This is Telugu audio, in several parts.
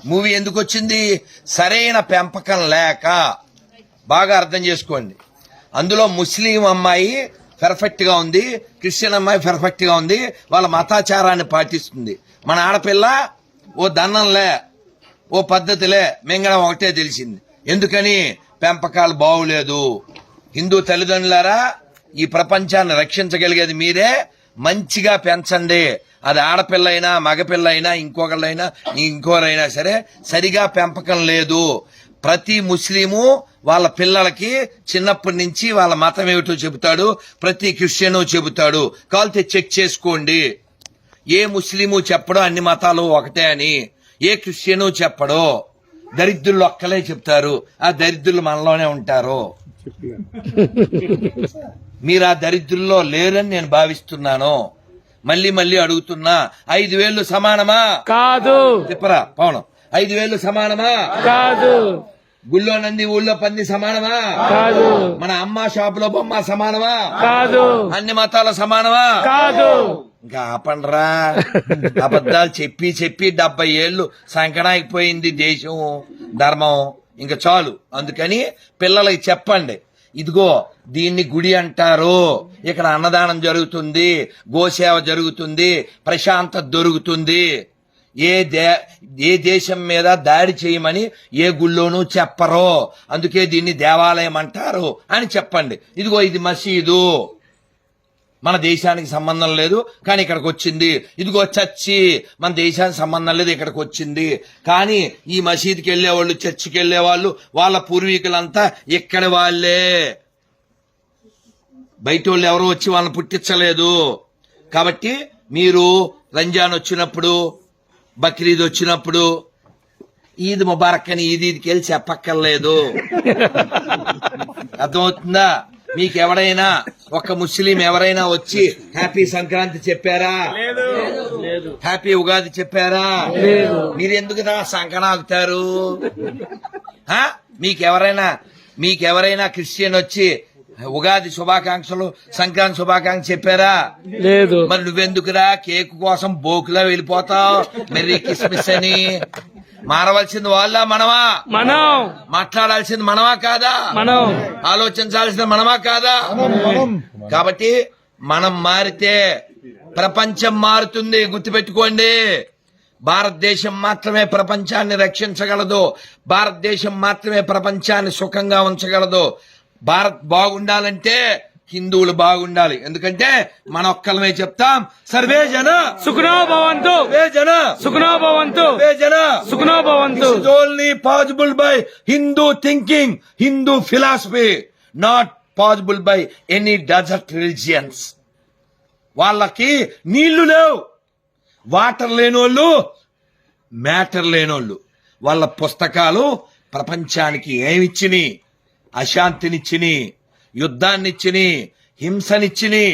మూవీ ఎందుకు వచ్చింది? సరైన పెంపకం లేక. బాగా అర్థం చేసుకోండి. అందులో ముస్లిం అమ్మాయి పర్ఫెక్ట్ గా ఉంది, క్రిస్టియన్ అమ్మాయి పర్ఫెక్ట్ గా ఉంది, వాళ్ళ మతాచారాన్ని పాటిస్తుంది. మన ఆడపిల్ల ఓ దన్నంలే, ఓ పద్ధతిలే, మింగడం ఒకటే తెలిసింది. ఎందుకని? పెంపకాలు బాగులేదు. హిందూ తల్లిదండ్రులారా, ఈ ప్రపంచాన్ని రక్షించగలిగేది మీరే. మంచిగా పెంచండి. అది ఆడపిల్ల అయినా మగపిల్ల అయినా ఇంకొకళ్ళైనా ఇంకోరైనా సరే సరిగా పెంపకం లేదు. ప్రతి ముస్లిము వాళ్ళ పిల్లలకి చిన్నప్పటి నుంచి వాళ్ళ మతం ఏమిటో చెబుతాడు, ప్రతి క్రిస్టియను చెబుతాడు. కావాలంటే చెక్ చేసుకోండి. ఏ ముస్లిము చెప్పడో అన్ని మతాలు ఒకటే అని, ఏ క్రిస్టియను చెప్పడో. దరిద్రులు ఒక్కలే చెప్తారు, ఆ దరిద్రులు మనలోనే ఉంటారు. మీరు ఆ దరిద్రుల్లో లేరని నేను భావిస్తున్నాను. మళ్ళీ మళ్ళీ అడుగుతున్నా, 5,000 సమానమా? కాదు. చెప్పరా పవనం, 5,000 సమానమా? కాదు. గుళ్ళో నంది ఊళ్ళో పంది సమానమా? కాదు. మన అమ్మ షాపులో బొమ్మ సమానమా? కాదు. అన్ని మతాల సమానమా? కాదు. ఇంకా ఆపండ్రా. అబద్ధాలు చెప్పి చెప్పి 70 ఏళ్లు సంకనాగిపోయింది దేశం, ధర్మం. ఇంకా చాలు. అందుకని పిల్లలకి చెప్పండి, ఇదిగో దీన్ని గుడి అంటారు, ఇక్కడ అన్నదానం జరుగుతుంది, గోసేవ జరుగుతుంది, ప్రశాంతత దొరుకుతుంది. ఏ దేశం మీద దాడి చేయమని ఏ గుళ్ళోనూ చెప్పరు. అందుకే దీన్ని దేవాలయం అంటారు అని చెప్పండి. ఇదిగో ఇది మసీదు, మన దేశానికి సంబంధం లేదు కానీ ఇక్కడికి వచ్చింది. ఇదిగో చర్చి, మన దేశానికి సంబంధం లేదు ఇక్కడికి వచ్చింది. కానీ ఈ మసీదుకి వెళ్లేవాళ్ళు, చర్చికి వెళ్లేవాళ్ళు వాళ్ళ పూర్వీకులంతా ఇక్కడి వాళ్లే. బయట వాళ్ళు ఎవరో వచ్చి వాళ్ళని పుట్టించలేదు. కాబట్టి మీరు రంజాన్ వచ్చినప్పుడు, బక్రీద్ వచ్చినప్పుడు ఈద్ ముబారక్ అని ఈదీకి వెళ్ళి చెప్పక్కర్లేదు. అర్థమవుతుందా? మీకు ఎవరైనా ఒక ముస్లిం ఎవరైనా వచ్చి హ్యాపీ సంక్రాంతి చెప్పారా? హ్యాపీ ఉగాది చెప్పారా? మీరెందుకు సంకనాగుతారు? మీకెవరైనా క్రిస్టియన్ వచ్చి ఉగాది శుభాకాంక్షలు, సంక్రాంతి శుభాకాంక్షలు చెప్పారా? లేదు. మరి నువ్వెందుకురా కేక్ కోసం బోకులా వెళ్ళిపోతావు? మెర్రీ క్రిస్మస్ అని. మారవలసింది వాళ్ళ మనమా? మనం. మాట్లాడాల్సింది మనమా కాదా? మనం. ఆలోచించాల్సింది మనమా కాదా? కాబట్టి మనం మారితే ప్రపంచం మారుతుంది. గుర్తుపెట్టుకోండి, భారతదేశం మాత్రమే ప్రపంచాన్ని రక్షించగలదు. భారతదేశం మాత్రమే ప్రపంచాన్ని సుఖంగా ఉంచగలదు. భారత్ బాగుండాలంటే హిందువులు బాగుండాలి. ఎందుకంటే మన ఒక్కలమే చెప్తాం, సర్వే జన సుఖనో భవంతు, సర్వే జన సుఖనో భవంతు, సర్వే జన సుఖనో భవంతు. This is only possible by Hindu thinking, Hindu philosophy, not possible by any desert religions. వాళ్ళకి నీళ్లు లేవు, వాటర్ లేనోళ్ళు, మ్యాటర్ లేనోళ్ళు. వాళ్ళ పుస్తకాలు ప్రపంచానికి ఏమిచ్చిని? అశాంతినిచ్చిని, యుద్ధాన్నిచ్చిని, హింసనిచ్చిని.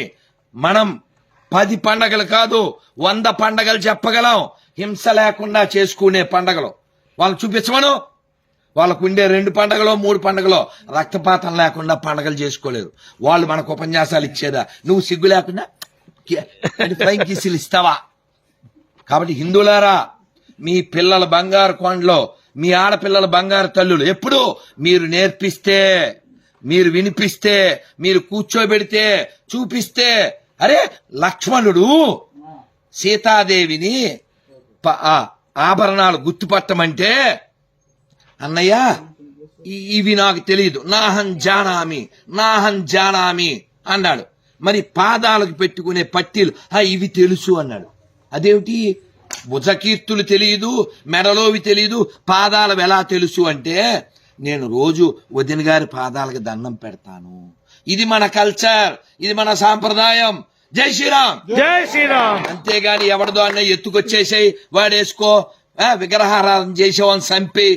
మనం 10 పండగలు కాదు 100 పండగలు చెప్పగలం, హింస లేకుండా చేసుకునే పండగలు. వాళ్ళు చూపించమను. వాళ్ళకు ఉండే 2 పండగలో 3 పండగలో రక్తపాతం లేకుండా పండగలు చేసుకోలేరు. వాళ్ళు మనకు ఉపన్యాసాలు ఇచ్చేదా? నువ్వు సిగ్గు లేకుండా ఫ్లైంగ్ కిస్సులు ఇస్తావా? కాబట్టి హిందువులారా, మీ పిల్లల బంగారు కొండలో, మీ ఆడపిల్లల బంగారు తల్లులు ఎప్పుడు మీరు నేర్పిస్తే, మీరు వినిపిస్తే, మీరు కూర్చోబెడితే, చూపిస్తే. అరే, లక్ష్మణుడు సీతాదేవిని ఆభరణాలు గుర్తుపట్టమంటే, అన్నయ్య ఇవి నాకు తెలియదు, నాహం జానామి అన్నాడు. మరి పాదాలకు పెట్టుకునే పట్టీలు ఇవి తెలుసు అన్నాడు. అదేమిటి? భుజకీర్తులు తెలియదు, మెడలోవి తెలియదు, పాదాలు ఎలా తెలుసు అంటే, నేను రోజు వదిన గారి పాదాలకు దండం పెడతాను. ఇది మన కల్చర్, ఇది మన సాంప్రదాయం. జై శ్రీరామ్, జై శ్రీరామ్. అంతేగాని ఎవరిదో అన్న ఎత్తుకొచ్చేసాయి వాడేసుకో, విగ్రహారాధన చేసేవాళ్ళని చంపి,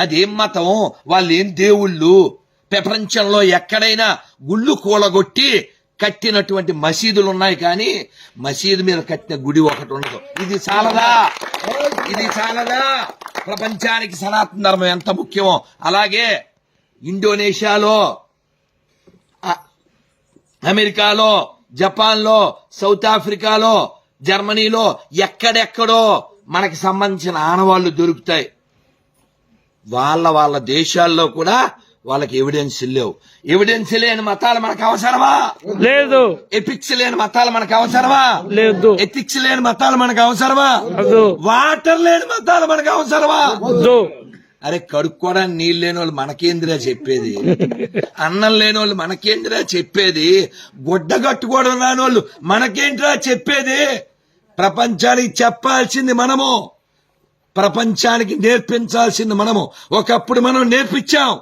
అదేం మతం? వాళ్ళు ఏం దేవుళ్ళు? ప్రపంచంలో ఎక్కడైనా గుళ్ళు కూలగొట్టి కట్టినటువంటి మసీదులు ఉన్నాయి, కానీ మసీదు మీద కట్టిన గుడి ఒకటి ఉండదు. ఇది చాలదా? ప్రపంచానికి సనాతన ధర్మం ఎంత ముఖ్యమో అలాగే ఇండోనేషియాలో, అమెరికాలో, జపాన్లో, సౌత్ ఆఫ్రికాలో, జర్మనీలో ఎక్కడెక్కడో మనకి సంబంధించిన ఆనవాళ్లు దొరుకుతాయి. వాళ్ళ దేశాల్లో కూడా వాళ్ళకి ఎవిడెన్స్ లేవు. ఎవిడెన్స్ లేని మతాలు మనకు అవసరమా? లేదు. ఎపిక్స్ లేని మతాలు మనకు అవసరమా? లేదు. ఎథిక్స్ లేని మతాలు మనకు అవసరమా? వద్దు. వాటర్ లేని మతాలు మనకు అవసరమా? వద్దు. అరే కడుక్కోవడానికి నీళ్ళు లేని వాళ్ళు మనకేందిరా చెప్పేది? అన్నం లేని వాళ్ళు మనకేందిరా చెప్పేది? గుడ్డ కట్టుకోవడం రాని వాళ్ళు మనకేంటిరా చెప్పేది? ప్రపంచానికి చెప్పాల్సింది మనము, ప్రపంచానికి నేర్పించాల్సింది మనము. ఒకప్పుడు మనం నేర్పించాం.